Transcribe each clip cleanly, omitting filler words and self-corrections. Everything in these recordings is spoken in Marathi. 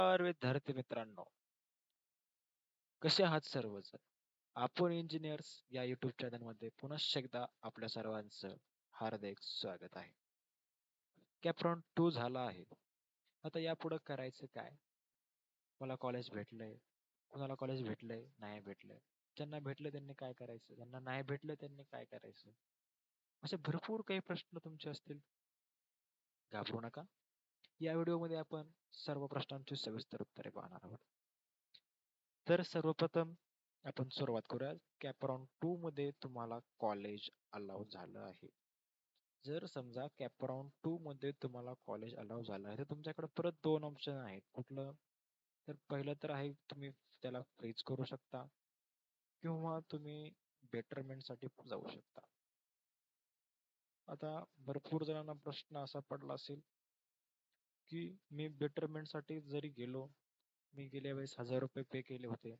नमस्कार विद्यार्थी मित्रांनो, कसे आहात सर्वजण? आपण इंजिनियर्स या युट्यूब चॅनलमध्ये पुनश्च एकदा आपल्या सर्वांचं हार्दिक स्वागत आहे. कॅप्रॉन 2 झाला आहे. आता यापुढे करायचं काय? मला कॉलेज भेटलंय, कुणाला कॉलेज भेटलंय, नाही भेटलंय. ज्यांना भेटलं त्यांनी काय करायचं? ज्यांना नाही भेटलं त्यांनी काय करायचं? असे भरपूर काही प्रश्न तुमचे असतील. घाबरू नका. या व्हिडिओमध्ये आपण सर्व प्रश्नांची सविस्तर उत्तरे पाहणार आहोत. तर सर्वप्रथम आपण सुरुवात करूया. कॅप्रॉन 2 मध्ये तुम्हाला कॉलेज अलाउ झालं आहे. जर समजा कॅप्रॉन 2 मध्ये तुम्हाला कॉलेज अलाउ झालं आहे, तर तुमच्याकडे परत दोन ऑप्शन आहेत. कुठलं? तर पहिलं तर आहे तुम्ही त्याला फ्रीज करू शकता किंवा तुम्ही बेटरमेंट साठी जाऊ शकता. आता भरपूर जणांना प्रश्न असा पडला असेल की मी बेटरमेंट साठी जरी गेलो, मी गेल्या वेळेस 1000 रुपये पे केले होते,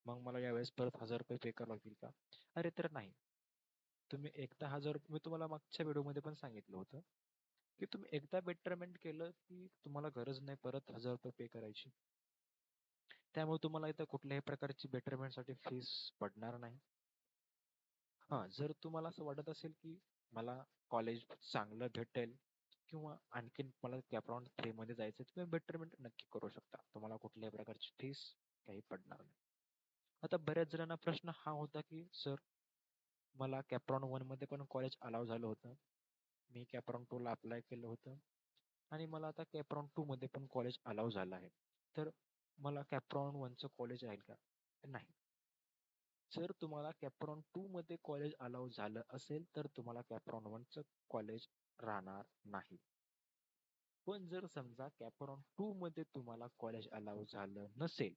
मग मला यावेळेस परत 1000 रुपये पे करावे लागतील का? अरे तर नाही. तुम्ही एकदा 1000 रुपये, मी तुम्हाला मागच्या व्हिडिओमध्ये पण सांगितलं होतं की तुम्ही एकदा बेटरमेंट केलं की तुम्हाला गरज नाही परत 1000 रुपये पे करायची. त्यामुळे तुम्हाला इथं कुठल्याही प्रकारची बेटरमेंट साठी फीस पडणार नाही. हा, जर तुम्हाला असं वाटत असेल की मला कॉलेज चांगलं भेटेल किंवा आणखीन मला कॅप्रॉन 3 मध्ये जायचं, तुम्ही बेटरमेंट नक्की करू शकता. तुम्हाला कुठल्याही प्रकारची फीस काही पडणार नाही. आता बऱ्याच जणांना प्रश्न हा होता की सर, मला कॅप्रॉन 1 मध्ये पण कॉलेज अलाउ झालं होतं, मी कॅप्रॉन 2 ला अप्लाय केलं होतं आणि मला आता कॅप्रॉन 2 मध्ये पण कॉलेज अलाउ झालं आहे, तर मला कॅप्रॉन 1 चं कॉलेज राहील का? नाही. जर तुम्हाला कॅप्रॉन 2 मध्ये कॉलेज अलाउ झालं असेल तर तुम्हाला कॅप्रॉन 1 चं कॉलेज राहणार नाही. पण जर समजा कॅप्रॉन 2 मध्ये तुम्हाला कॉलेज अलाउ झालं नसेल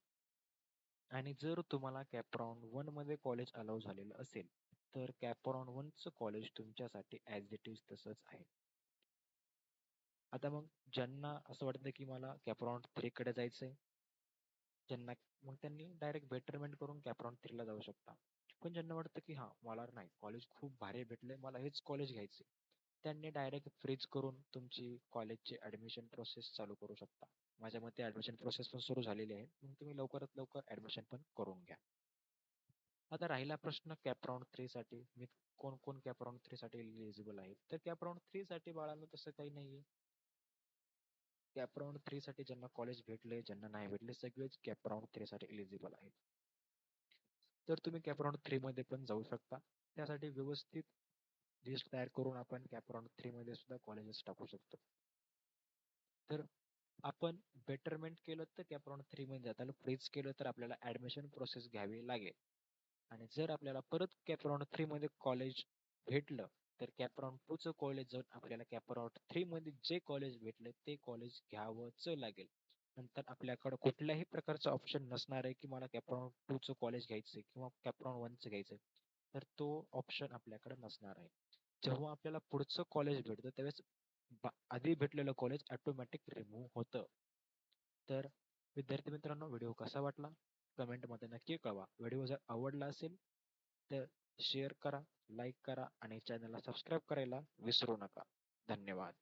आणि जर तुम्हाला कॅप्रॉन 1 मध्ये कॉलेज अलाउ झालेलं असेल, तर कॅप्रॉन 1 चं कॉलेज तुमच्यासाठी ॲज इट इज तसंच आहे. आता मग ज्यांना असं वाटतं की मला कॅप्रॉन 3 कडे जायचंय, ज्यांना मग त्यांनी डायरेक्ट बेटरमेंट करून कॅप्रॉन 3 ला जाऊ शकता. पण ज्यांना वाटतं की हा, मला नाही, कॉलेज खूप भारी भेटले, मला हेच कॉलेज घ्यायचे, त्यांनी डायरेक्ट फ्रीज करून तुमची कॉलेजची ऍडमिशन प्रोसेस चालू करू शकता. माझ्या मते ऍडमिशन प्रोसेस पण सुरू झालेली आहे, मग तुम्ही लवकरात लवकर ऍडमिशन पण करून घ्या. आता राहिला प्रश्न कॅप्रॉन 3 साठी, मी कोण कोण कॅप्रॉन 3 साठी एलिजिबल आहे? तर कॅप्रॉन 3 साठी बाळांनो तसं काही नाहीये. कॅप्रॉन 3 साठी ज्यांना कॉलेज भेटले, ज्यांना नाही भेटले, सगळेच कॅप्रॉन 3 साठी एलिजिबल आहेत. तर तुम्ही कॅप्रॉन 3 मध्ये पण जाऊ शकता. त्यासाठी व्यवस्थित लिस्ट तयार करून आपण कॅप्रॉन 3 मध्ये सुद्धा कॉलेजेस टाकू शकतो. तर आपण बेटरमेंट केलं तर कॅप्रॉन 3 मध्ये जाताना, फ्रीज केलं तर आपल्याला ऍडमिशन प्रोसेस घ्यावी लागेल. आणि जर आपल्याला परत कॅप्रॉन 3 मध्ये कॉलेज भेटलं, तर कॅप्रॉन 2 चं कॉलेज जाऊन आपल्याला कॅप्रॉन 3 मध्ये जे कॉलेज भेटले ते कॉलेज घ्यावंच लागेल. नंतर आपल्याकडे कुठल्याही प्रकारचं ऑप्शन नसणार आहे की मला कॅप्रॉन 2 चं कॉलेज घ्यायचंय किंवा कॅप्रॉन 1 चं घ्यायचंय. तर तो ऑप्शन आपल्याकडे नसणार आहे. जेव्हा आपल्याला पुढचं कॉलेज भेटतं त्यावेळेस आधी भेटलेलं कॉलेज ऑटोमॅटिक रिमूव्ह होतं. तर विद्यार्थी मित्रांनो, व्हिडिओ कसा वाटला कमेंटमध्ये नक्की कळवा. व्हिडिओ जर आवडला असेल तर शेअर करा, लाईक करा आणि चॅनलला सबस्क्राईब करायला विसरू नका. धन्यवाद.